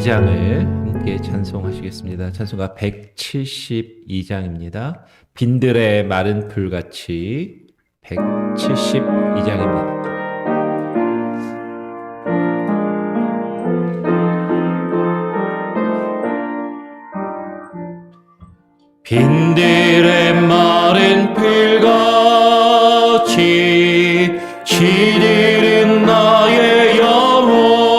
172장을 함께 찬송하시겠습니다. 찬송가 172장입니다. 빈들의 마른 풀같이 172장입니다. 빈들의 마른 풀같이 시들은 나의 영혼,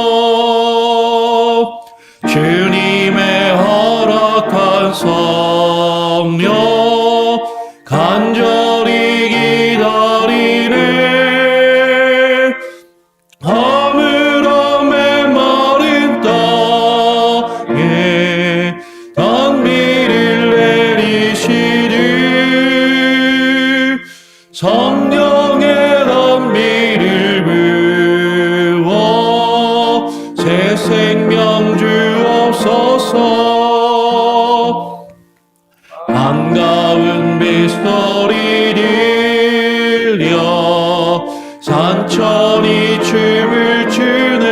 주님의 허락한 성령 간절히 기다리네. 허물함에 마른 땅에 단비를 내리시리. 성령의 단비를 부어 새 생명 주옵소서. 반가운 빗소리 들려 산천이 춤을 추네.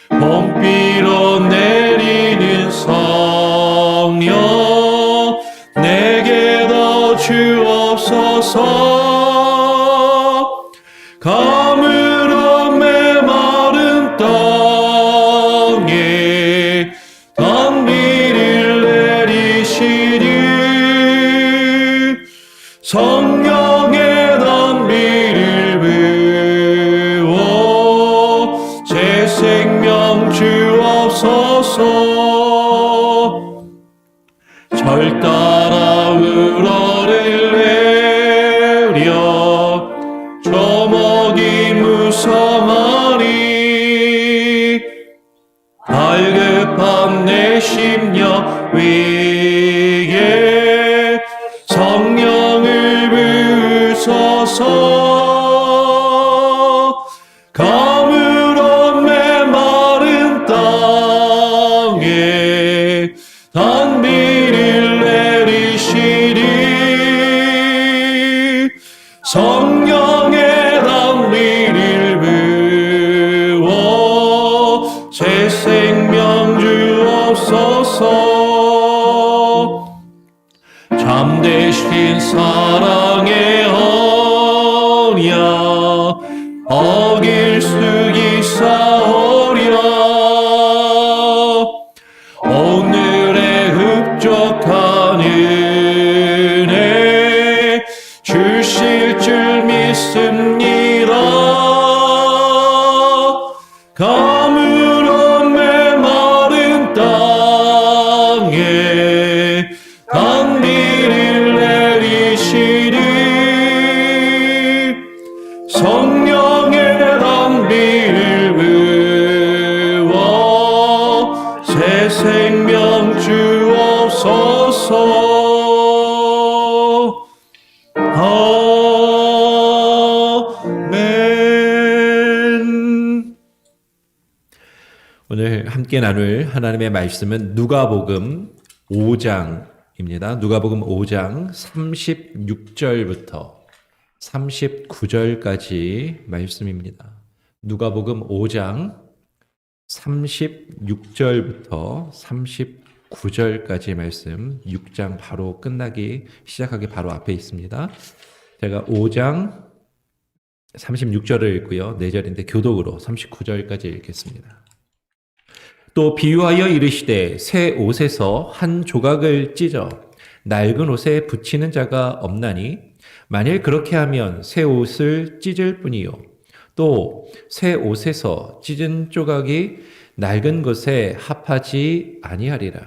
봄비로 내리는 성령 내게 더 주옵소서. 가물함에 마른 땅에 단비를 내리시리. 성령의 단비를 부어 새 생명 주옵소서. 절 따라 우러를 내려 조목이 무성하니 발급한 내 심령 위에 성령을 부으소서. 가물함에 마른 땅에 단비를 내리시리. 성령의 단비를 부어 새 생명 주옵소서. 참되신 사랑의 언약 어길 수 있사오랴. 오늘의 흡족한 은혜 주실 줄 믿습니다. 가물함에 마른 땅에 단비를 내리시리. 성령의 단비를 부어 새 생명 주옵소서. 아멘. 오늘 함께 나눌 하나님의 말씀은 누가복음 5장입니다. 누가복음 5장 36절부터 39절까지 말씀입니다. 누가복음 5장 36절부터 39절까지 말씀, 6장 바로 시작하기 바로 앞에 있습니다. 제가 5장 36절을 읽고요. 4절인데 교독으로 39절까지 읽겠습니다. 또 비유하여 이르시되 새 옷에서 한 조각을 찢어 낡은 옷에 붙이는 자가 없나니 만일 그렇게 하면 새 옷을 찢을 뿐이요 또 새 옷에서 찢은 조각이 낡은 것에 합하지 아니하리라.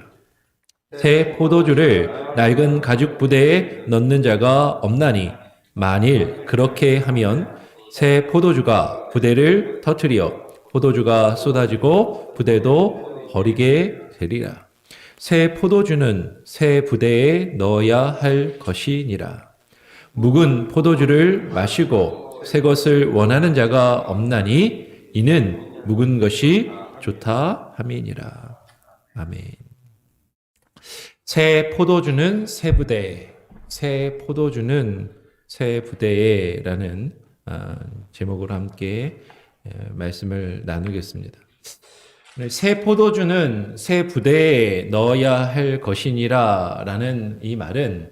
새 포도주를 낡은 가죽 부대에 넣는 자가 없나니 만일 그렇게 하면 새 포도주가 부대를 터뜨려 포도주가 쏟아지고 부대도 버리게 되리라. 새 포도주는 새 부대에 넣어야 할 것이니라. 묵은 포도주를 마시고 새 것을 원하는 자가 없나니 이는 묵은 것이 좋다 함이니라. 아멘. 새 포도주는 새 부대, 새 포도주는 새 부대에 라는 제목으로 함께 말씀을 나누겠습니다. 새 포도주는 새 부대에 넣어야 할 것이니라 라는 이 말은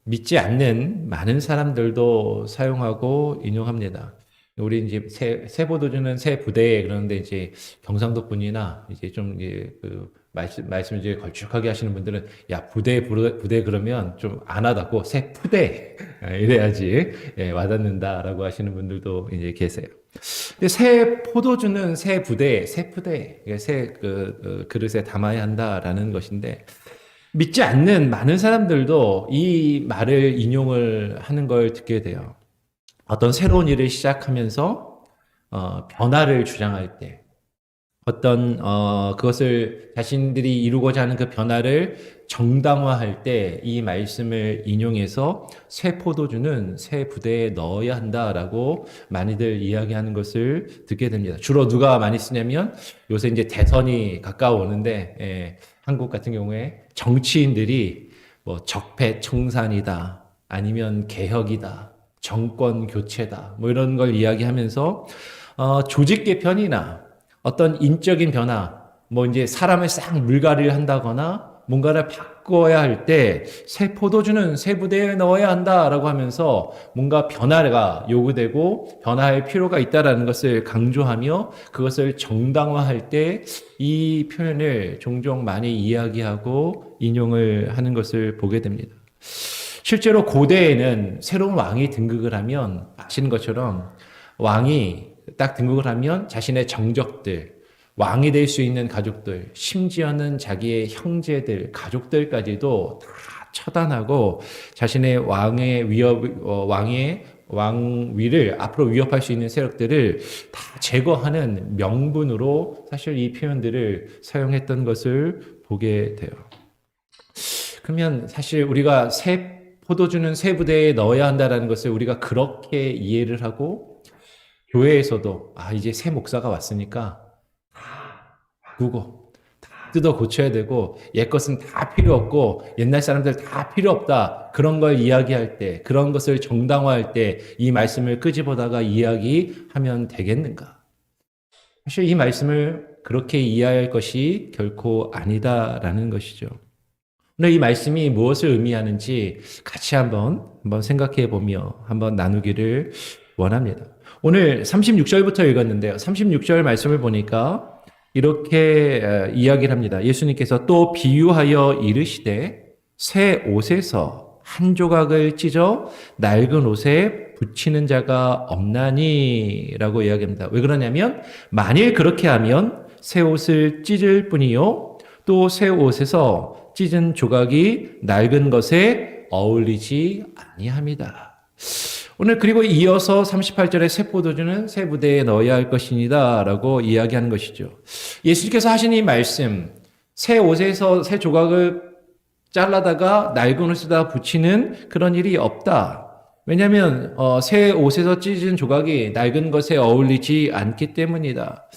믿지 않는 많은 사람들도 사용하고 인용합니다. 우리 이제 새 포도주는 새 부대에 그러는데 이제 경상도 분이나 이제 좀 이제 그 말씀 이제 걸쭉하게 하시는 분들은 야 부대 그러면 좀 안 와닿고 새 푸대 이래야지 예, 와닿는다라고 하시는 분들도 이제 계세요. 근데 새 포도주는 새 부대, 새 푸대, 그릇에 담아야 한다라는 것인데 믿지 않는 많은 사람들도 이 말을 인용을 하는 걸 듣게 돼요. 어떤 새로운 일을 시작하면서 변화를 주장할 때 어떤 그것을 자신들이 이루고자 하는 그 변화를 정당화할 때 이 말씀을 인용해서 새 포도주는 새 부대에 넣어야 한다라고 많이들 이야기하는 것을 듣게 됩니다. 주로 누가 많이 쓰냐면 요새 이제 대선이 가까워오는데 한국 같은 경우에 정치인들이 뭐 적폐청산이다 아니면 개혁이다 정권 교체다 뭐 이런 걸 이야기하면서 조직 개편이나 어떤 인적인 변화, 뭐 이제 사람을 싹 물갈이를 한다거나 뭔가를 바꿔야 할 때 새 포도주는 새 부대에 넣어야 한다라고 하면서 뭔가 변화가 요구되고 변화할 필요가 있다라는 것을 강조하며 그것을 정당화할 때 이 표현을 종종 많이 이야기하고 인용을 하는 것을 보게 됩니다. 실제로 고대에는 새로운 왕이 등극을 하면 아시는 것처럼 왕이 딱 등극을 하면 자신의 정적들, 왕이 될 수 있는 가족들, 심지어는 자기의 형제들, 가족들까지도 다 처단하고 자신의 왕위를 앞으로 위협할 수 있는 세력들을 다 제거하는 명분으로 사실 이 표현들을 사용했던 것을 보게 돼요. 그러면 사실 우리가 새 포도주는 새 부대에 넣어야 한다는 것을 우리가 그렇게 이해를 하고 교회에서도 이제 새 목사가 왔으니까 다 바꾸고 다 뜯어 고쳐야 되고 옛 것은 다 필요 없고 옛날 사람들 다 필요 없다 그런 걸 이야기할 때 그런 것을 정당화할 때 이 말씀을 끄집어다가 이야기하면 되겠는가? 사실 이 말씀을 그렇게 이해할 것이 결코 아니다라는 것이죠. 오늘 이 말씀이 무엇을 의미하는지 같이 한번 생각해 보며 한번 나누기를 원합니다. 오늘 36절부터 읽었는데요. 36절 말씀을 보니까 이렇게 이야기를 합니다. 예수님께서 또 비유하여 이르시되 새 옷에서 한 조각을 찢어 낡은 옷에 붙이는 자가 없나니 라고 이야기합니다. 왜 그러냐면 만일 그렇게 하면 새 옷을 찢을 뿐이요 또 새 옷에서 찢은 조각이 낡은 것에 어울리지 아니합니다. 오늘 그리고 이어서 38절에 새 포도주는 새 부대에 넣어야 할 것이니다 라고 이야기하는 것이죠. 예수님께서 하신 이 말씀, 새 옷에서 새 조각을 잘라다가 낡은 옷에다 붙이는 그런 일이 없다. 왜냐하면 새 옷에서 찢은 조각이 낡은 것에 어울리지 않기 때문이다.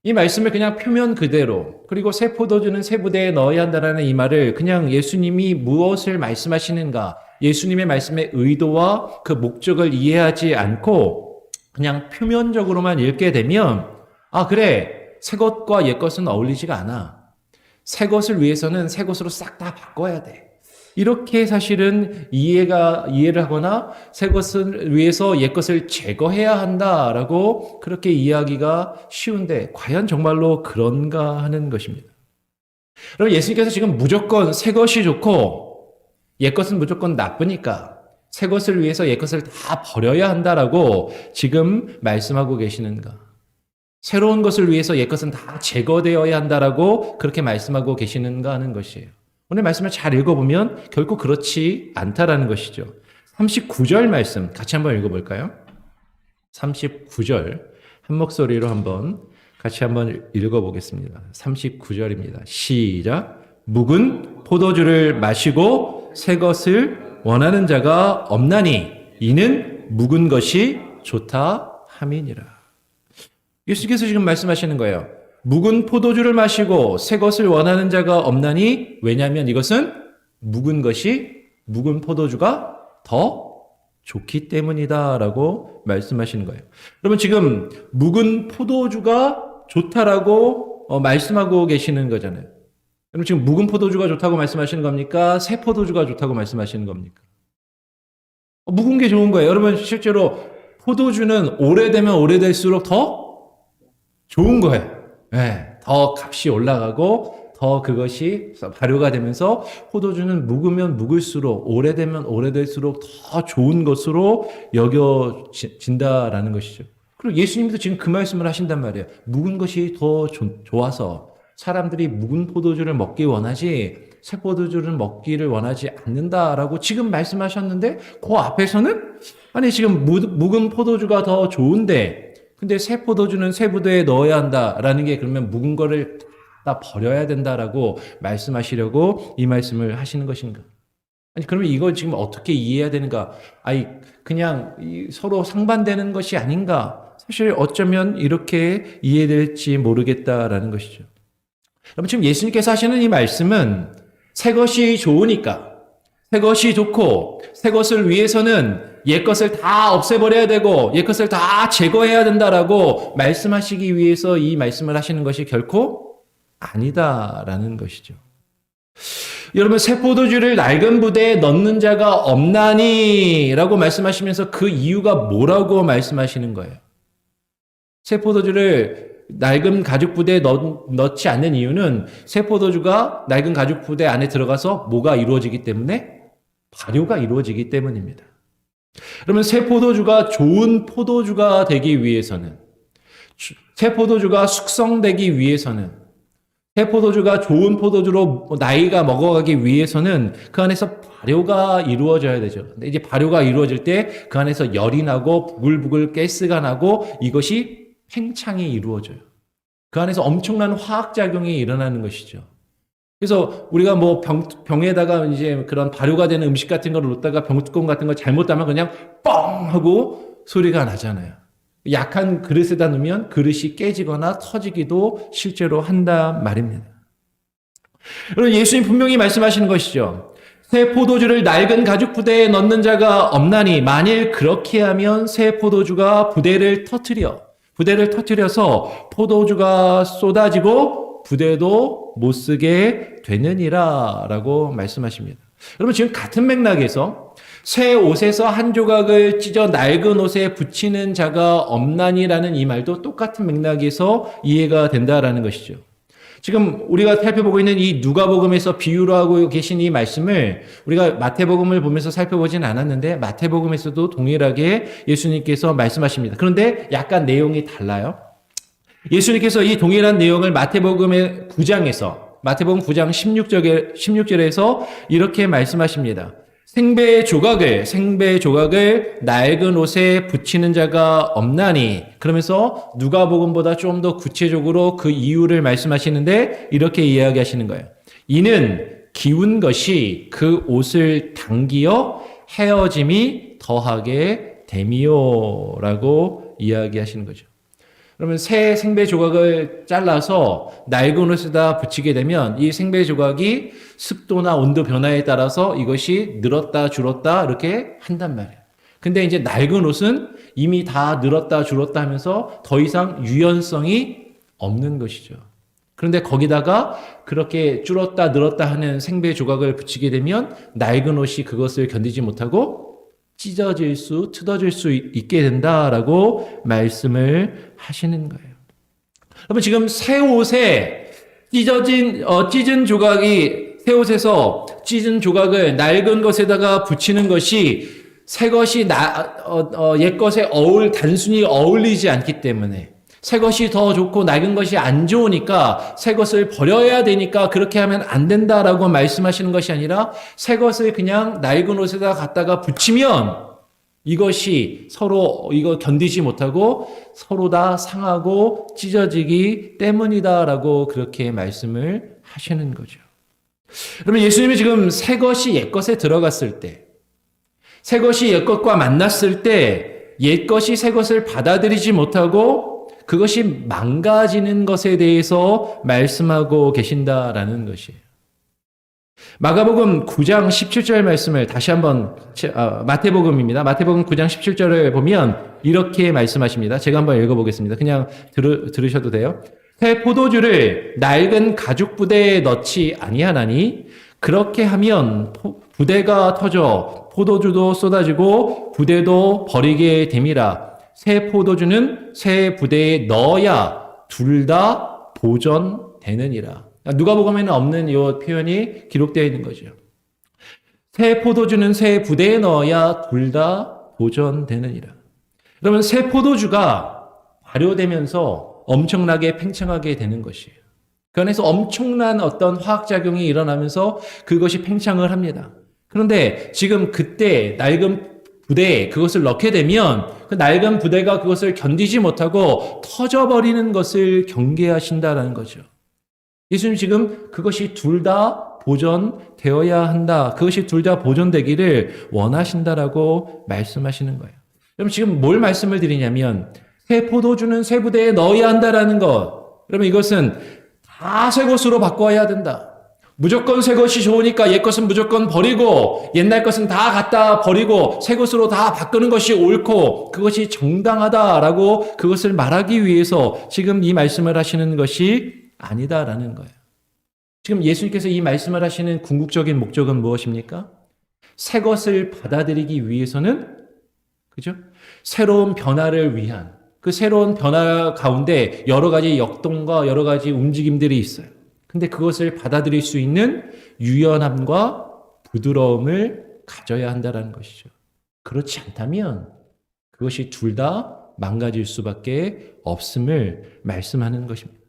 이 말씀을 그냥 표면 그대로 그리고 새 포도주는 새 부대에 넣어야 한다는 이 말을 그냥 예수님이 무엇을 말씀하시는가 예수님의 말씀의 의도와 그 목적을 이해하지 않고 그냥 표면적으로만 읽게 되면 그래 새 것과 옛 것은 어울리지가 않아. 새 것을 위해서는 새 것으로 싹 다 바꿔야 돼. 이렇게 사실은 이해를 하거나 새 것을 위해서 옛 것을 제거해야 한다라고 그렇게 이야기가 쉬운데 과연 정말로 그런가 하는 것입니다. 여러분 예수님께서 지금 무조건 새 것이 좋고 옛 것은 무조건 나쁘니까 새 것을 위해서 옛 것을 다 버려야 한다라고 지금 말씀하고 계시는가? 새로운 것을 위해서 옛 것은 다 제거되어야 한다라고 그렇게 말씀하고 계시는가 하는 것이에요. 오늘 말씀을 잘 읽어보면 결코 그렇지 않다라는 것이죠. 39절 말씀 같이 한번 읽어볼까요? 39절 한 목소리로 같이 한번 읽어보겠습니다. 39절입니다. 시작. 묵은 포도주를 마시고 새 것을 원하는 자가 없나니 이는 묵은 것이 좋다 함이니라. 예수께서 지금 말씀하시는 거예요. 묵은 포도주를 마시고 새 것을 원하는 자가 없나니 왜냐하면 이것은 묵은 포도주가 더 좋기 때문이다 라고 말씀하시는 거예요. 여러분 지금 묵은 포도주가 좋다라고 말씀하고 계시는 거잖아요. 그럼 지금 묵은 포도주가 좋다고 말씀하시는 겁니까? 새 포도주가 좋다고 말씀하시는 겁니까? 묵은 게 좋은 거예요. 여러분 실제로 포도주는 오래되면 오래될수록 더 좋은 거예요. 네, 더 값이 올라가고 더 그것이 발효가 되면서 포도주는 묵으면 묵을수록 오래되면 오래될수록 더 좋은 것으로 여겨진다라는 것이죠. 그리고 예수님도 지금 그 말씀을 하신단 말이에요. 묵은 것이 더 좋아서 사람들이 묵은 포도주를 먹기 원하지 새 포도주를 먹기를 원하지 않는다라고 지금 말씀하셨는데 그 앞에서는 아니 지금 묵은 포도주가 더 좋은데 근데 새 포도주는 새 부대에 넣어야 한다라는 게 그러면 묵은 거를 다 버려야 된다라고 말씀하시려고 이 말씀을 하시는 것인가? 아니 그러면 이걸 지금 어떻게 이해해야 되는가? 아니 그냥 서로 상반되는 것이 아닌가? 사실 어쩌면 이렇게 이해될지 모르겠다라는 것이죠. 그럼 지금 예수님께서 하시는 이 말씀은 새 것이 좋으니까 새 것이 좋고 새 것을 위해서는 옛 것을 다 없애버려야 되고 옛 것을 다 제거해야 된다라고 말씀하시기 위해서 이 말씀을 하시는 것이 결코 아니다라는 것이죠. 여러분 새 포도주를 낡은 부대에 넣는 자가 없나니 라고 말씀하시면서 그 이유가 뭐라고 말씀하시는 거예요. 새 포도주를 낡은 가죽 부대에 넣지 않는 이유는 새 포도주가 낡은 가죽 부대 안에 들어가서 뭐가 이루어지기 때문에 발효가 이루어지기 때문입니다. 그러면 새 포도주가 좋은 포도주가 되기 위해서는 새 포도주가 숙성되기 위해서는 새 포도주가 좋은 포도주로 나이가 먹어가기 위해서는 그 안에서 발효가 이루어져야 되죠. 근데 이제 발효가 이루어질 때 그 안에서 열이 나고 부글부글 가스가 나고 이것이 팽창이 이루어져요. 그 안에서 엄청난 화학작용이 일어나는 것이죠. 그래서 우리가 뭐 병에다가 이제 그런 발효가 되는 음식 같은 걸 놓다가 병뚜껑 같은 걸 잘못 담으면 그냥 뻥 하고 소리가 나잖아요. 약한 그릇에다 놓으면 그릇이 깨지거나 터지기도 실제로 한단 말입니다. 여러분 예수님 분명히 말씀하시는 것이죠. 새 포도주를 낡은 가죽 부대에 넣는 자가 없나니 만일 그렇게 하면 새 포도주가 부대를 터뜨려서 포도주가 쏟아지고 부대도 못 쓰게 되느니라 라고 말씀하십니다. 여러분 지금 같은 맥락에서 새 옷에서 한 조각을 찢어 낡은 옷에 붙이는 자가 없나니라는 이 말도 똑같은 맥락에서 이해가 된다라는 것이죠. 지금 우리가 살펴보고 있는 이 누가복음에서 비유로 하고 계신 이 말씀을 우리가 마태복음을 보면서 살펴보진 않았는데 마태복음에서도 동일하게 예수님께서 말씀하십니다. 그런데 약간 내용이 달라요. 예수님께서 이 동일한 내용을 마태복음 9장 16절에서 이렇게 말씀하십니다. 생배의 조각을 낡은 옷에 붙이는 자가 없나니 그러면서 누가복음보다 좀 더 구체적으로 그 이유를 말씀하시는데 이렇게 이야기하시는 거예요. 이는 기운 것이 그 옷을 당기어 헤어짐이 더하게 됨이요 라고 이야기하시는 거죠. 그러면 새 생배 조각을 잘라서 낡은 옷에다 붙이게 되면 이 생배 조각이 습도나 온도 변화에 따라서 이것이 늘었다 줄었다 이렇게 한단 말이에요. 근데 이제 낡은 옷은 이미 다 늘었다 줄었다 하면서 더 이상 유연성이 없는 것이죠. 그런데 거기다가 그렇게 줄었다 늘었다 하는 생배 조각을 붙이게 되면 낡은 옷이 그것을 견디지 못하고 뜯어질 수 있게 된다라고 말씀을 하시는 거예요. 여러분 지금 새 옷에 찢은 조각이 새 옷에서 찢은 조각을 낡은 것에다가 붙이는 것이 새 것이 옛 것에 단순히 어울리지 않기 때문에 새 것이 더 좋고 낡은 것이 안 좋으니까 새 것을 버려야 되니까 그렇게 하면 안 된다라고 말씀하시는 것이 아니라 새 것을 그냥 낡은 옷에다 갖다가 붙이면 이것이 서로 이거 견디지 못하고 서로 다 상하고 찢어지기 때문이다라고 그렇게 말씀을 하시는 거죠. 그러면 예수님이 지금 새 것이 옛 것에 들어갔을 때, 새 것이 옛 것과 만났을 때 옛 것이 새 것을 받아들이지 못하고 그것이 망가지는 것에 대해서 말씀하고 계신다라는 것이에요. 마가복음 9장 17절 말씀을 다시 한번 마태복음입니다. 마태복음 9장 17절을 보면 이렇게 말씀하십니다. 제가 한번 읽어보겠습니다. 그냥 들으셔도 돼요. 새 포도주를 낡은 가죽 부대에 넣지 아니하나니 그렇게 하면 부대가 터져 포도주도 쏟아지고 부대도 버리게 됨이라. 새 포도주는 새 부대에 넣어야 둘 다 보존되느니라. 누가복음에는 없는 이 표현이 기록되어 있는 거죠. 새 포도주는 새 부대에 넣어야 둘 다 보존되느니라. 그러면 새 포도주가 발효되면서 엄청나게 팽창하게 되는 것이에요. 그 안에서 엄청난 어떤 화학작용이 일어나면서 그것이 팽창을 합니다. 그런데 지금 그때 낡은 부대에 그것을 넣게 되면 그 낡은 부대가 그것을 견디지 못하고 터져버리는 것을 경계하신다라는 거죠. 예수님 지금 그것이 둘 다 보존되어야 한다. 그것이 둘 다 보존되기를 원하신다라고 말씀하시는 거예요. 그럼 지금 뭘 말씀을 드리냐면 새 포도주는 새 부대에 넣어야 한다라는 것. 그러면 이것은 다 새 것으로 바꿔야 된다. 무조건 새 것이 좋으니까 옛 것은 무조건 버리고 옛날 것은 다 갖다 버리고 새 것으로 다 바꾸는 것이 옳고 그것이 정당하다라고 그것을 말하기 위해서 지금 이 말씀을 하시는 것이 아니다라는 거예요. 지금 예수님께서 이 말씀을 하시는 궁극적인 목적은 무엇입니까? 새 것을 받아들이기 위해서는 그죠? 새로운 변화를 위한 그 새로운 변화 가운데 여러 가지 역동과 여러 가지 움직임들이 있어요. 근데 그것을 받아들일 수 있는 유연함과 부드러움을 가져야 한다는 것이죠. 그렇지 않다면 그것이 둘 다 망가질 수밖에 없음을 말씀하는 것입니다.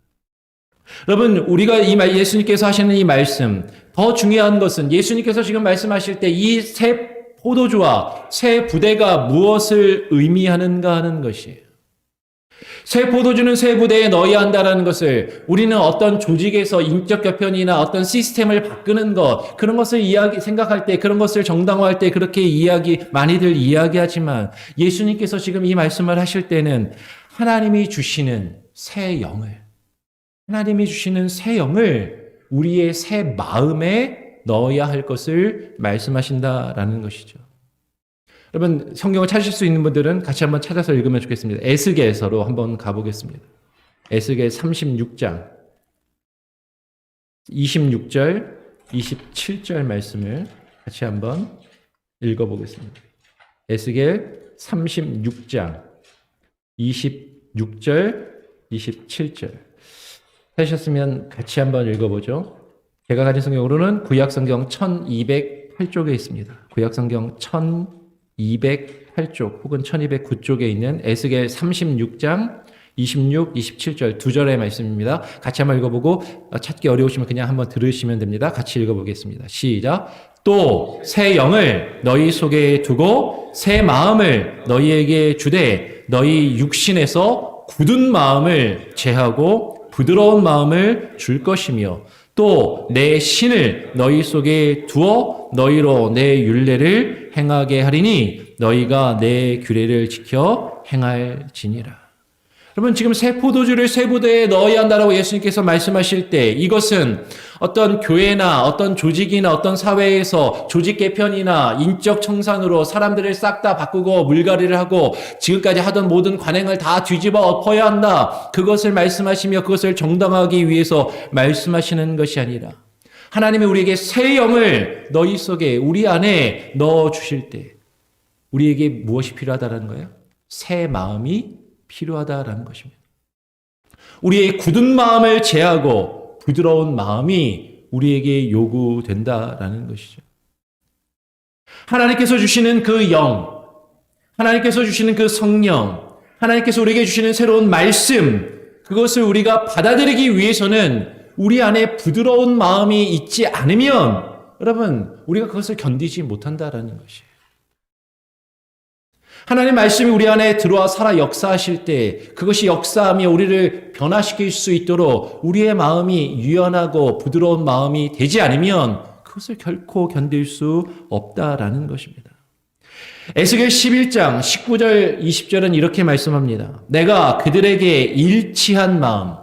여러분, 우리가 예수님께서 하시는 이 말씀, 더 중요한 것은 예수님께서 지금 말씀하실 때 이 새 포도주와 새 부대가 무엇을 의미하는가 하는 것이에요. 새 포도주는 새 부대에 넣어야 한다는 것을 우리는 어떤 조직에서 인적 개편이나 어떤 시스템을 바꾸는 것, 그런 것을 생각할 때, 그런 것을 정당화할 때 그렇게 많이들 이야기하지만 예수님께서 지금 이 말씀을 하실 때는 하나님이 주시는 새 영을 우리의 새 마음에 넣어야 할 것을 말씀하신다라는 것이죠. 여러분, 성경을 찾으실 수 있는 분들은 같이 한번 찾아서 읽으면 좋겠습니다. 에스겔서로 한번 가보겠습니다. 에스겔 36장 26절, 27절 말씀을 같이 한번 읽어보겠습니다. 에스겔 36장 26절, 27절 하셨으면 같이 한번 읽어보죠. 제가 가진 성경으로는 구약성경 1208쪽에 있습니다. 구약성경 1208쪽 혹은 1209쪽에 있는 에스겔 36장 26, 27절 두 절의 말씀입니다. 같이 한번 읽어보고 찾기 어려우시면 그냥 한번 들으시면 됩니다. 같이 읽어보겠습니다. 시작. 또 새 영을 너희 속에 두고 새 마음을 너희에게 주되 너희 육신에서 굳은 마음을 제하고 부드러운 마음을 줄 것이며 또 내 신을 너희 속에 두어 너희로 내 율례를 행하게 하리니 너희가 내 규례를 지켜 행할지니라. 여러분, 지금 새 포도주를 새 부대에 넣어야 한다라고 예수님께서 말씀하실 때 이것은 어떤 교회나 어떤 조직이나 어떤 사회에서 조직 개편이나 인적 청산으로 사람들을 싹 다 바꾸고 물갈이를 하고 지금까지 하던 모든 관행을 다 뒤집어 엎어야 한다. 그것을 말씀하시며 그것을 정당화하기 위해서 말씀하시는 것이 아니라 하나님이 우리에게 새 영을 너희 속에 우리 안에 넣어주실 때 우리에게 무엇이 필요하다는 거예요? 새 마음이 필요하다라는 것입니다. 우리의 굳은 마음을 제하고 부드러운 마음이 우리에게 요구된다라는 것이죠. 하나님께서 주시는 그 영, 하나님께서 주시는 그 성령, 하나님께서 우리에게 주시는 새로운 말씀, 그것을 우리가 받아들이기 위해서는 우리 안에 부드러운 마음이 있지 않으면 여러분, 우리가 그것을 견디지 못한다라는 것이에요. 하나님 말씀이 우리 안에 들어와 살아 역사하실 때 그것이 역사하며 우리를 변화시킬 수 있도록 우리의 마음이 유연하고 부드러운 마음이 되지 않으면 그것을 결코 견딜 수 없다라는 것입니다. 에스겔 11장 19절 20절은 이렇게 말씀합니다. 내가 그들에게 일치한 마음,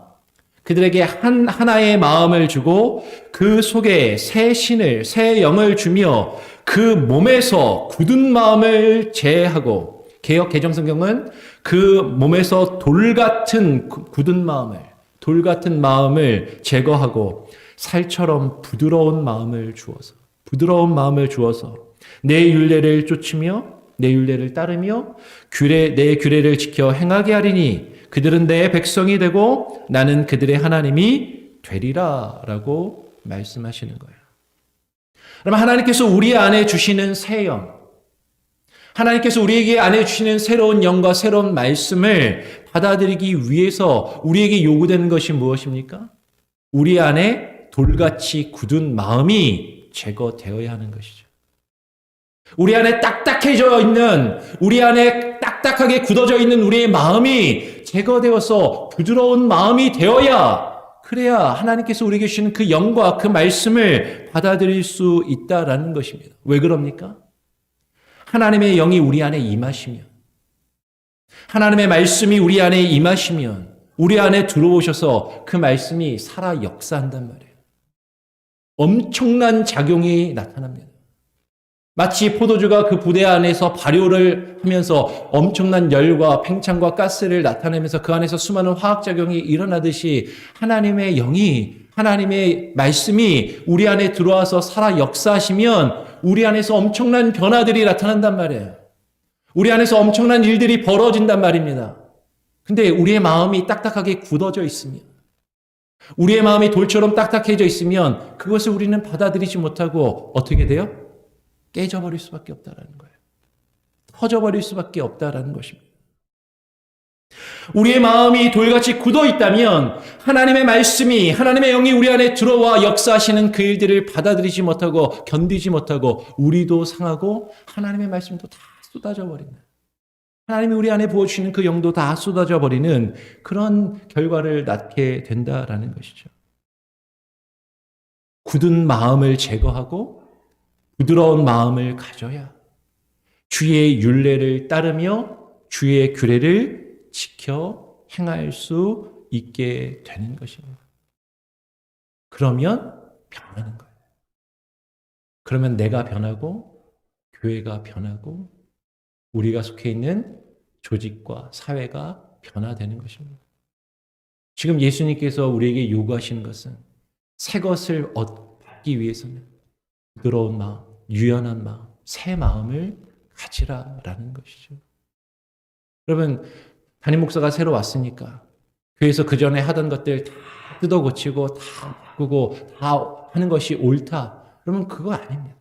그들에게 하나의 마음을 주고 그 속에 새 신을, 새 영을 주며 그 몸에서 굳은 마음을 제하고, 개역 개정성경은 그 몸에서 돌 같은 굳은 마음을 제거하고 살처럼 부드러운 마음을 주어서 내 율례를 쫓으며 내 율례를 따르며 내 규례를 지켜 행하게 하리니 그들은 내 백성이 되고 나는 그들의 하나님이 되리라라고 말씀하시는 거예요. 그럼 하나님께서 우리 안에 주시는 새 영, 하나님께서 우리에게 안에 주시는 새로운 영과 새로운 말씀을 받아들이기 위해서 우리에게 요구되는 것이 무엇입니까? 우리 안에 돌같이 굳은 마음이 제거되어야 하는 것이죠. 우리 안에 딱딱해져 있는, 우리 안에 딱딱하게 굳어져 있는 우리의 마음이 제거되어서 부드러운 마음이 되어야, 그래야 하나님께서 우리에게 주시는 그 영과 그 말씀을 받아들일 수 있다라는 것입니다. 왜 그럽니까? 하나님의 영이 우리 안에 임하시면, 하나님의 말씀이 우리 안에 임하시면, 우리 안에 들어오셔서 그 말씀이 살아 역사한단 말이에요. 엄청난 작용이 나타납니다. 마치 포도주가 그 부대 안에서 발효를 하면서 엄청난 열과 팽창과 가스를 나타내면서 그 안에서 수많은 화학작용이 일어나듯이 하나님의 영이, 하나님의 말씀이 우리 안에 들어와서 살아 역사하시면 우리 안에서 엄청난 변화들이 나타난단 말이에요. 우리 안에서 엄청난 일들이 벌어진단 말입니다. 근데 우리의 마음이 딱딱하게 굳어져 있으면, 우리의 마음이 돌처럼 딱딱해져 있으면 그것을 우리는 받아들이지 못하고 어떻게 돼요? 깨져버릴 수밖에 없다라는 거예요. 터져버릴 수밖에 없다라는 것입니다. 우리의 마음이 돌같이 굳어 있다면 하나님의 말씀이, 하나님의 영이 우리 안에 들어와 역사하시는 그 일들을 받아들이지 못하고 견디지 못하고 우리도 상하고 하나님의 말씀도 다 쏟아져 버리는, 하나님이 우리 안에 부어주시는 그 영도 다 쏟아져 버리는 그런 결과를 낳게 된다라는 것이죠. 굳은 마음을 제거하고 부드러운 마음을 가져야 주의 율례를 따르며 주의 규례를 지켜 행할 수 있게 되는 것입니다. 그러면 변하는 거예요. 그러면 내가 변하고 교회가 변하고 우리가 속해 있는 조직과 사회가 변화되는 것입니다. 지금 예수님께서 우리에게 요구하시는 것은 새 것을 얻기 위해서는 부드러운 마음, 유연한 마음, 새 마음을 가지라라는 것이죠. 여러분, 담임 목사가 새로 왔으니까 교회에서 그 전에 하던 것들 다 뜯어 고치고 다 바꾸고 다 하는 것이 옳다. 그러면 그거 아닙니다.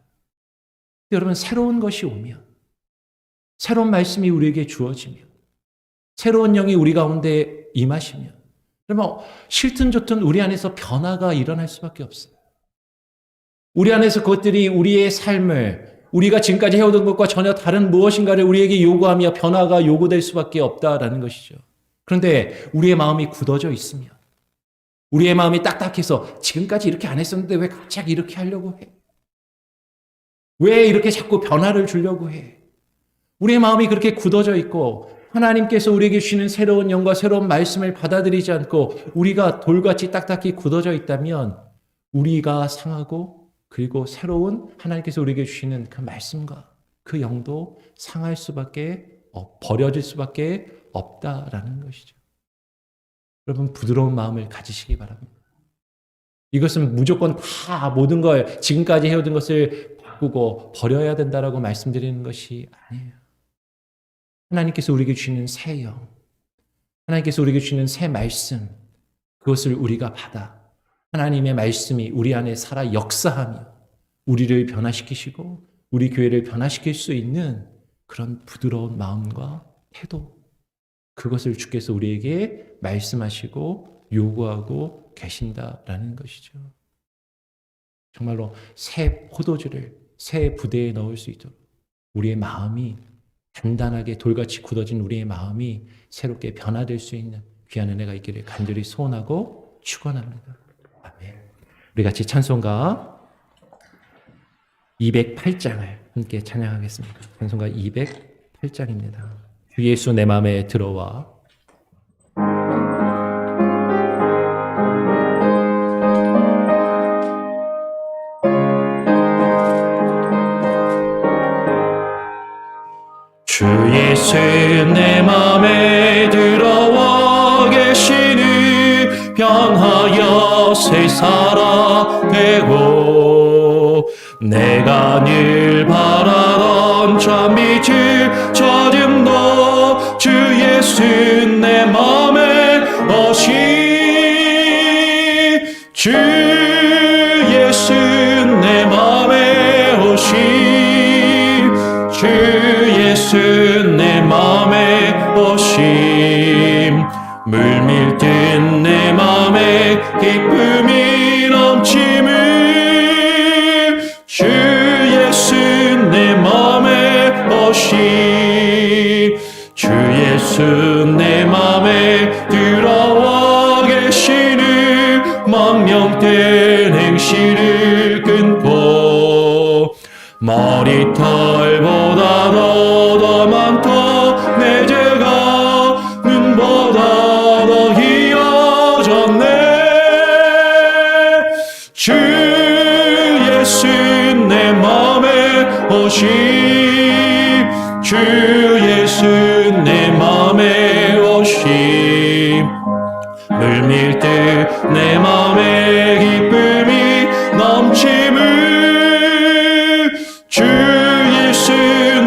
여러분, 새로운 것이 오면, 새로운 말씀이 우리에게 주어지면, 새로운 영이 우리 가운데 임하시면, 그러면 싫든 좋든 우리 안에서 변화가 일어날 수밖에 없어요. 우리 안에서 그것들이 우리의 삶을, 우리가 지금까지 해오던 것과 전혀 다른 무엇인가를 우리에게 요구하며 변화가 요구될 수밖에 없다라는 것이죠. 그런데 우리의 마음이 굳어져 있으면, 우리의 마음이 딱딱해서 지금까지 이렇게 안 했었는데 왜 갑자기 이렇게 하려고 해? 왜 이렇게 자꾸 변화를 주려고 해? 우리의 마음이 그렇게 굳어져 있고 하나님께서 우리에게 주시는 새로운 영과 새로운 말씀을 받아들이지 않고 우리가 돌같이 딱딱히 굳어져 있다면 우리가 상하고, 그리고 새로운 하나님께서 우리에게 주시는 그 말씀과 그 영도 상할 수밖에, 버려질 수밖에 없다라는 것이죠. 여러분, 부드러운 마음을 가지시기 바랍니다. 이것은 무조건 다 모든 걸, 지금까지 해오던 것을 바꾸고 버려야 된다라고 말씀드리는 것이 아니에요. 하나님께서 우리에게 주시는 새 영, 하나님께서 우리에게 주시는 새 말씀, 그것을 우리가 받아 하나님의 말씀이 우리 안에 살아 역사하며 우리를 변화시키시고 우리 교회를 변화시킬 수 있는 그런 부드러운 마음과 태도, 그것을 주께서 우리에게 말씀하시고 요구하고 계신다라는 것이죠. 정말로 새 포도주를 새 부대에 넣을 수 있도록 우리의 마음이 단단하게 돌같이 굳어진 우리의 마음이 새롭게 변화될 수 있는 귀한 은혜가 있기를 간절히 소원하고 축원합니다. 아멘. 우리 같이 찬송가 208장을 함께 찬양하겠습니다. 찬송가 208장입니다. 주 예수 내 마음에 들어와. 주 예수 내 맘에 들어와 계시니 변하여 새 사람 되고 내가 늘 바라던 참 빛을 찾음도 주 예수 내 맘에 오시 주 예수 내 맘에 오시 주 예수 내 맘에 오심 물밀듯 내 맘에 기쁨이 넘침을 주 예수 내 맘에 오심 주 예수 내 맘에 들어와 계시는 망령된 행실을 끊고 머리털보다 더 많다 내 죄가 눈보다 더 희어졌네 주 예수 내 맘에 오시 주 예수 내 맘에 오시 물밀듯 내 맘에 기쁨이 넘침을 주 예수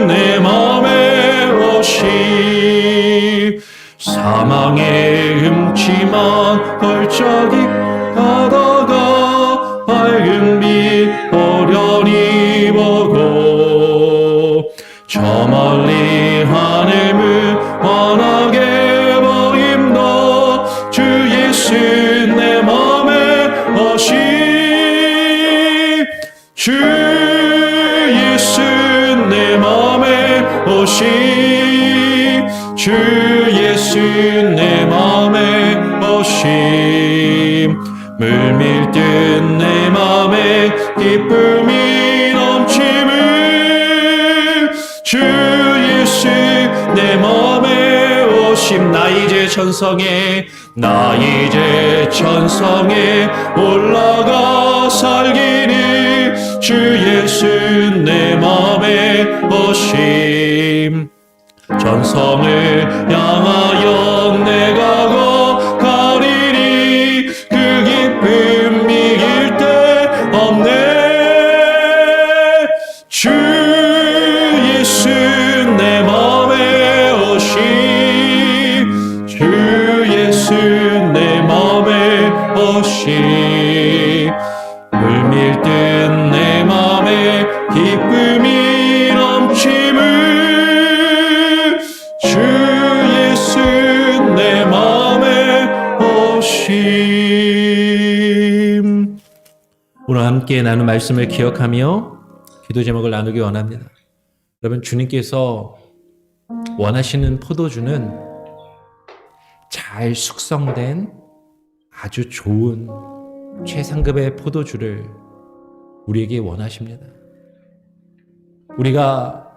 내 맘에 오시 사망의 음침한 골짜기 가다가 밝은 빛 보려니 보고 저 멀리 하늘을 환하게 보임도 주 예수 내 맘에 오시 주 예수 내 맘에 오시 주 예수 내 맘에 오시 물밀듯 내 맘에 기쁨이 넘침을 주 예수 내 맘에 오심 나 이제 천성에 올라가 살기를 주 예수 내 맘에 오심 전성을 향하여 내가 가리니 그 기쁨 이길 데 없네 주 예수 내 맘에 오시 주 예수 내 맘에 오시 물밀듯 내 맘에 기쁨이 넘침을 주 예수 내 맘에 오심 오늘 함께 나눈 말씀을 기억하며 기도 제목을 나누기 원합니다. 여러분 주님께서 원하시는 포도주는 잘 숙성된 아주 좋은 최상급의 포도주를 우리에게 원하십니다. 우리가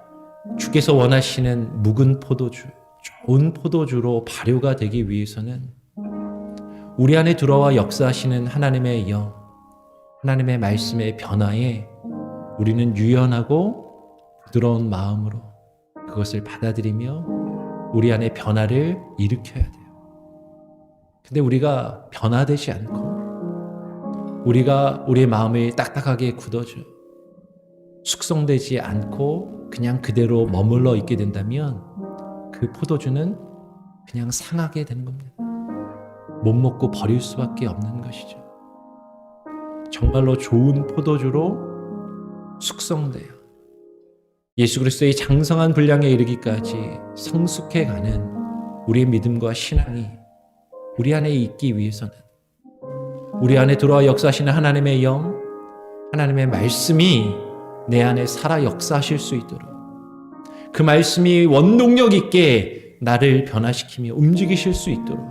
주께서 원하시는 묵은 포도주, 좋은 포도주로 발효가 되기 위해서는 우리 안에 들어와 역사하시는 하나님의 영, 하나님의 말씀의 변화에 우리는 유연하고 부드러운 마음으로 그것을 받아들이며 우리 안에 변화를 일으켜야 돼요. 근데 우리가 변화되지 않고 우리가 우리의 마음이 딱딱하게 굳어져 숙성되지 않고 그냥 그대로 머물러 있게 된다면 그 포도주는 그냥 상하게 되는 겁니다. 못 먹고 버릴 수밖에 없는 것이죠. 정말로 좋은 포도주로 숙성돼요. 예수 그리스도의 장성한 분량에 이르기까지 성숙해가는 우리의 믿음과 신앙이 우리 안에 있기 위해서는 우리 안에 들어와 역사하시는 하나님의 영, 하나님의 말씀이 내 안에 살아 역사하실 수 있도록 그 말씀이 원동력 있게 나를 변화시키며 움직이실 수 있도록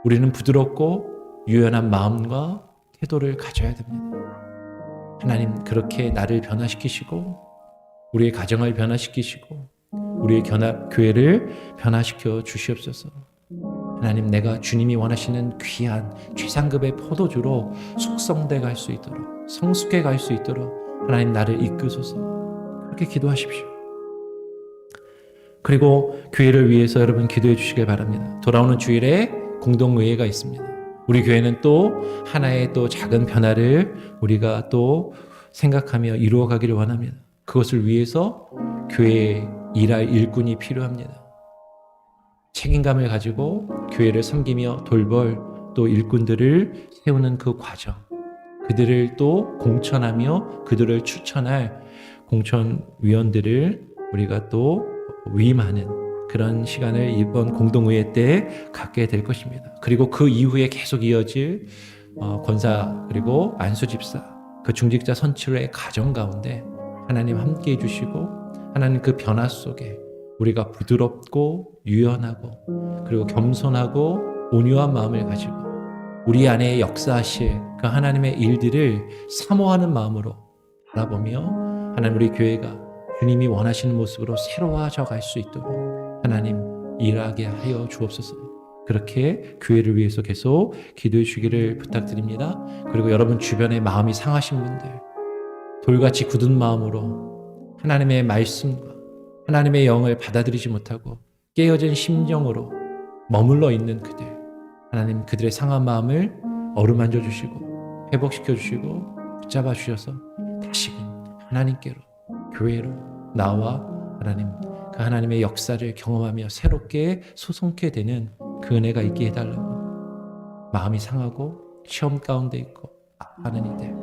우리는 부드럽고 유연한 마음과 태도를 가져야 됩니다. 하나님 그렇게 나를 변화시키시고 우리의 가정을 변화시키시고 우리의 교회를 변화시켜 주시옵소서. 하나님 내가 주님이 원하시는 귀한 최상급의 포도주로 숙성돼 갈 수 있도록 성숙해 갈 수 있도록 하나님 나를 이끄소서. 그렇게 기도하십시오. 그리고 교회를 위해서 여러분 기도해 주시길 바랍니다. 돌아오는 주일에 공동의회가 있습니다. 우리 교회는 또 하나의 또 작은 변화를 우리가 또 생각하며 이루어가기를 원합니다. 그것을 위해서 교회에 일할 일꾼이 필요합니다. 책임감을 가지고 교회를 섬기며 돌볼 또 일꾼들을 세우는 그 과정, 그들을 또 공천하며 그들을 추천할 공천위원들을 우리가 또 위임하는 그런 시간을 이번 공동의회 때 갖게 될 것입니다. 그리고 그 이후에 계속 이어질 권사 그리고 안수집사 그 중직자 선출의 과정 가운데 하나님 함께 해주시고 하나님 그 변화 속에 우리가 부드럽고 유연하고 그리고 겸손하고 온유한 마음을 가지고 우리 안에 역사하실 그 하나님의 일들을 사모하는 마음으로 바라보며 하나님 우리 교회가 주님이 원하시는 모습으로 새로워져 갈 수 있도록 하나님 일하게 하여 주옵소서. 그렇게 교회를 위해서 계속 기도해 주기를 부탁드립니다. 그리고 여러분 주변에 마음이 상하신 분들, 돌같이 굳은 마음으로 하나님의 말씀과 하나님의 영을 받아들이지 못하고 깨어진 심정으로 머물러 있는 그들, 하나님 그들의 상한 마음을 어루만져 주시고 회복시켜 주시고 붙잡아 주셔서 다시금 하나님께로 교회로 나와 하나님 그 하나님의 역사를 경험하며 새롭게 소송케 되는 그 은혜가 있게 해달라고. 마음이 상하고 시험 가운데 있고 아파하는 이들,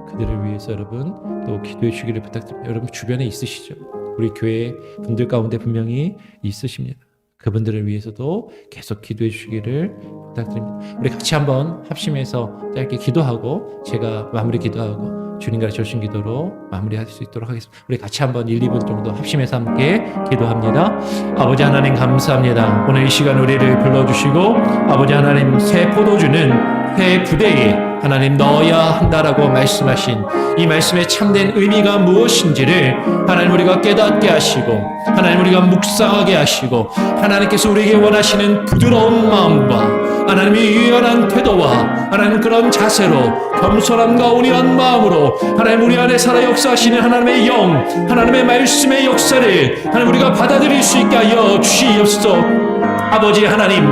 그들을 위해서 여러분 또 기도해 주기를 부탁드립니다. 여러분 주변에 있으시죠? 우리 교회 분들 가운데 분명히 있으십니다. 그분들을 위해서도 계속 기도해 주시기를 부탁드립니다. 우리 같이 한번 합심해서 짧게 기도하고 제가 마무리 기도하고 주님 가르쳐 주신 기도로 마무리할 수 있도록 하겠습니다. 우리 같이 한번 1, 2분 정도 합심해서 함께 기도합니다. 아버지 하나님 감사합니다. 오늘 이 시간 우리를 불러주시고 아버지 하나님 새 포도주는 새 부대에 하나님 넣어야 한다라고 말씀하신 이 말씀의 참된 의미가 무엇인지를 하나님 우리가 깨닫게 하시고 하나님 우리가 묵상하게 하시고 하나님께서 우리에게 원하시는 부드러운 마음과 하나님의 유연한 태도와 하나님 그런 자세로 겸손함과 온유한 마음으로 하나님 우리 안에 살아 역사하시는 하나님의 영, 하나님의 말씀의 역사를 하나님 우리가 받아들일 수 있게 하여 주시옵소서. 아버지 하나님,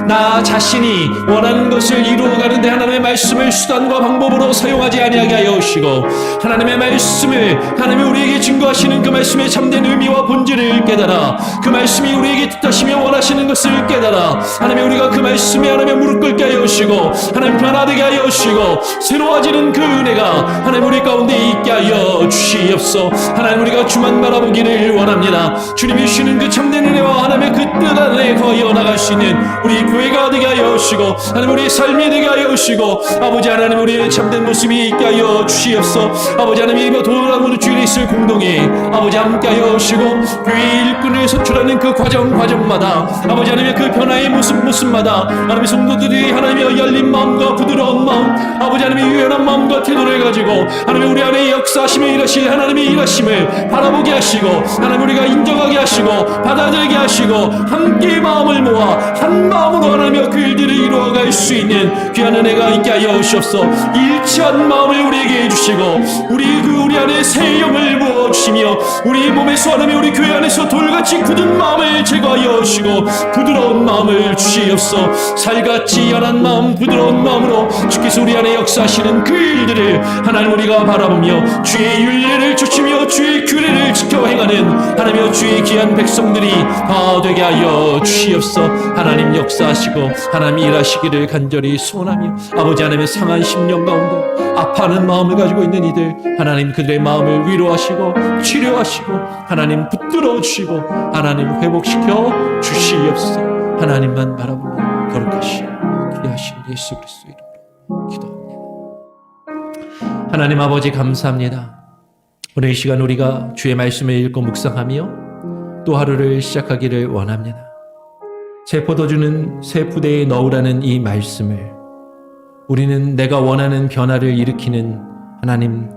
나 자신이 원하는 것을 이루어가는데 하나님의 말씀을 수단과 방법으로 사용하지 아니하게 하여 주시고 하나님의 말씀을 하나님이 우리에게 증거하시는 그 말씀의 참된 의미와 본질을 깨달아 그 말씀이 우리에게 뜻하시며 원하시는 것을 깨달아 하나님 우리가 그 말씀에 하나님 무릎 꿇게 하여 주시고 하나님 변화되게 하여 주시고 새로워지는 그 은혜가 하나님 우리 가운데 있게 하여 주시옵소서. 하나님 우리가 주만 바라보기를 원합니다. 주님이 주시는 그 참된 은혜와 하나님의 그 뜻 안에 거하여 나갈 수 있는 우리 교회가 되게 하여 주시고 하나님 우리의 삶이 되게 하여 주시고 아버지 하나님 우리의 참된 모습이 있게 하여 주시옵소서. 아버지 하나님 이 돌아오는 주일에 있을 공동에 아버지 함께 하여 주시고 교회 일꾼을 선출하는 그 과정마다 아버지 하나님의 그 변화의 모습마다 하나님의 성도들이 하나님의 열린 마음과 부드러운 마음 아버지 하나님의 유연한 마음과 태도를 가지고 하나님 우리 안에 역사하심에 일하실 하나님의 일하심을 바라보게 하시고 하나님 우리가 인정하게 하시고 받아들이게 하시고 함께 마음을 모아 한 마음으로 하나님의 그 일들을 이루어갈 수 있는 귀한 은혜가 있게 하여 주시옵소서. 일치한 마음을 우리에게 해주시고 우리 안에 새 영을 부어주시며 우리 몸에서 하나님 우리 교회 안에서 돌같이 굳은 마음을 제거하여 주시고 부드러운 마음을 주시옵소서. 살같이 연한 마음 부드러운 마음으로 주께서 우리 안에 역사하시는 그 일들을 하나님 우리가 바라보며 주의 윤례를 쫓으며 주의 규례를 지켜 행하는 하나님의 주의 귀한 백성들이 다 되게 하여 주시옵소서. 하나님 역사하시고 하나님 일하시기를 간절히 소원하며 아버지 하나님의 상한 심령 가운데 아파하는 마음을 가지고 있는 이들 하나님 그들의 마음을 위로하시고 치료하시고 하나님 붙들어 주시고 하나님 회복시켜 주시옵소서. 하나님만 바라보며 거룩하시고 귀하신 예수 그리스도 이름으로 기도합니다. 하나님 아버지 감사합니다. 오늘 이 시간 우리가 주의 말씀을 읽고 묵상하며 또 하루를 시작하기를 원합니다. 새 포도주는 새 부대에 넣으라는 이 말씀을 우리는 내가 원하는 변화를 일으키는 하나님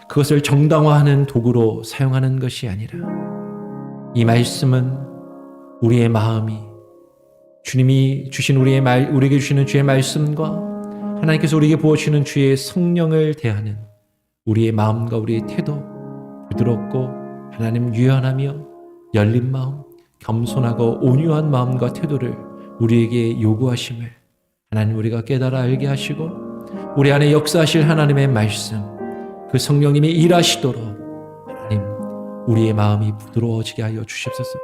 그것을 정당화하는 도구로 사용하는 것이 아니라 이 말씀은 우리의 마음이 주님이 주신 우리에게 주시는 주의 말씀과 하나님께서 우리에게 부어주시는 주의 성령을 대하는 우리의 마음과 우리의 태도 부드럽고 하나님 유연하며 열린 마음 겸손하고 온유한 마음과 태도를 우리에게 요구하심을 하나님 우리가 깨달아 알게 하시고 우리 안에 역사하실 하나님의 말씀, 그 성령님이 일하시도록 하나님 우리의 마음이 부드러워지게 하여 주십소서.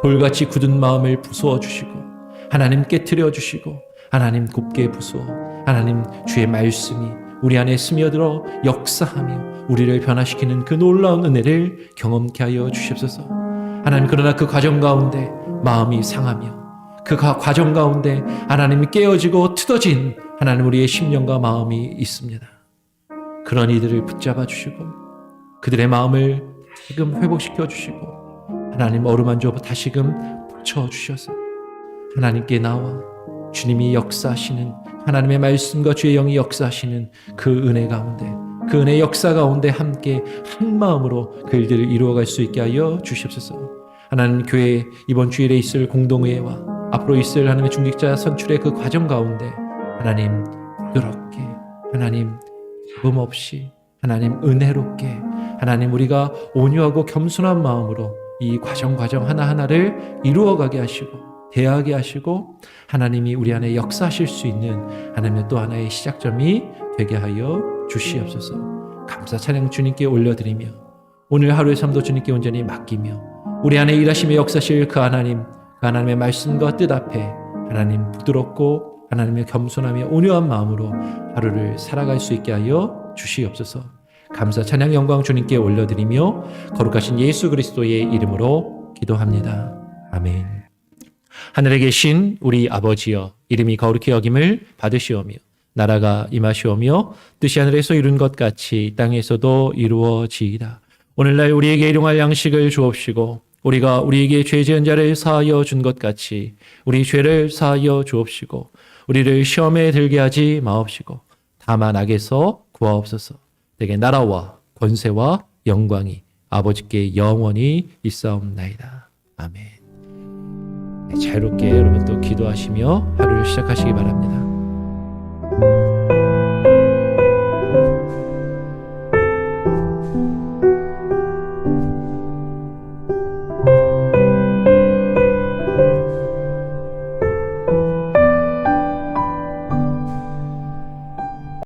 돌같이 굳은 마음을 부수어 주시고 하나님 깨트려 주시고 하나님 곱게 부수어 하나님 주의 말씀이 우리 안에 스며들어 역사하며 우리를 변화시키는 그 놀라운 은혜를 경험케 하여 주십소서. 하나님 그러나 그 과정 가운데 마음이 상하며 그 과정 가운데 하나님이 깨어지고 틀어진 하나님 우리의 심령과 마음이 있습니다. 그런 이들을 붙잡아 주시고 그들의 마음을 다시금 회복시켜 주시고 하나님 어루만져 다시금 붙여주셔서 하나님께 나와 주님이 역사하시는 하나님의 말씀과 주의 영이 역사하시는 그 은혜 가운데 그 은혜 역사 가운데 함께 한 마음으로 그 일들을 이루어갈 수 있게 하여 주시옵소서. 하나님 교회 이번 주일에 있을 공동회와 앞으로 있을 하나님의 중직자 선출의 그 과정 가운데 하나님 부드럽게 하나님 잡음 없이 하나님 은혜롭게 하나님 우리가 온유하고 겸손한 마음으로 이 과정 하나하나를 이루어가게 하시고 대하게 하시고 하나님이 우리 안에 역사하실 수 있는 하나님의 또 하나의 시작점이 되게 하여 주시옵소서. 감사 찬양 주님께 올려드리며 오늘 하루의 삶도 주님께 온전히 맡기며 우리 안에 일하시며 역사하실 그 하나님의 말씀과 뜻 앞에 하나님 부드럽고 하나님의 겸손하며 온유한 마음으로 하루를 살아갈 수 있게 하여 주시옵소서. 감사 찬양 영광 주님께 올려드리며 거룩하신 예수 그리스도의 이름으로 기도합니다. 아멘. 하늘에 계신 우리 아버지여 이름이 거룩히 여김을 받으시오며 나라가 임하시오며 뜻이 하늘에서 이룬 것 같이 땅에서도 이루어지이다. 오늘날 우리에게 일용할 양식을 주옵시고 우리가 우리에게 죄 지은 자를 사하여 준 것 같이 우리 죄를 사하여 주옵시고 우리를 시험에 들게 하지 마옵시고 다만 악에서 구하옵소서. 내게 나라와 권세와 영광이 아버지께 영원히 있사옵나이다. 아멘. 자유롭게 여러분 또 기도하시며 하루를 시작하시기 바랍니다.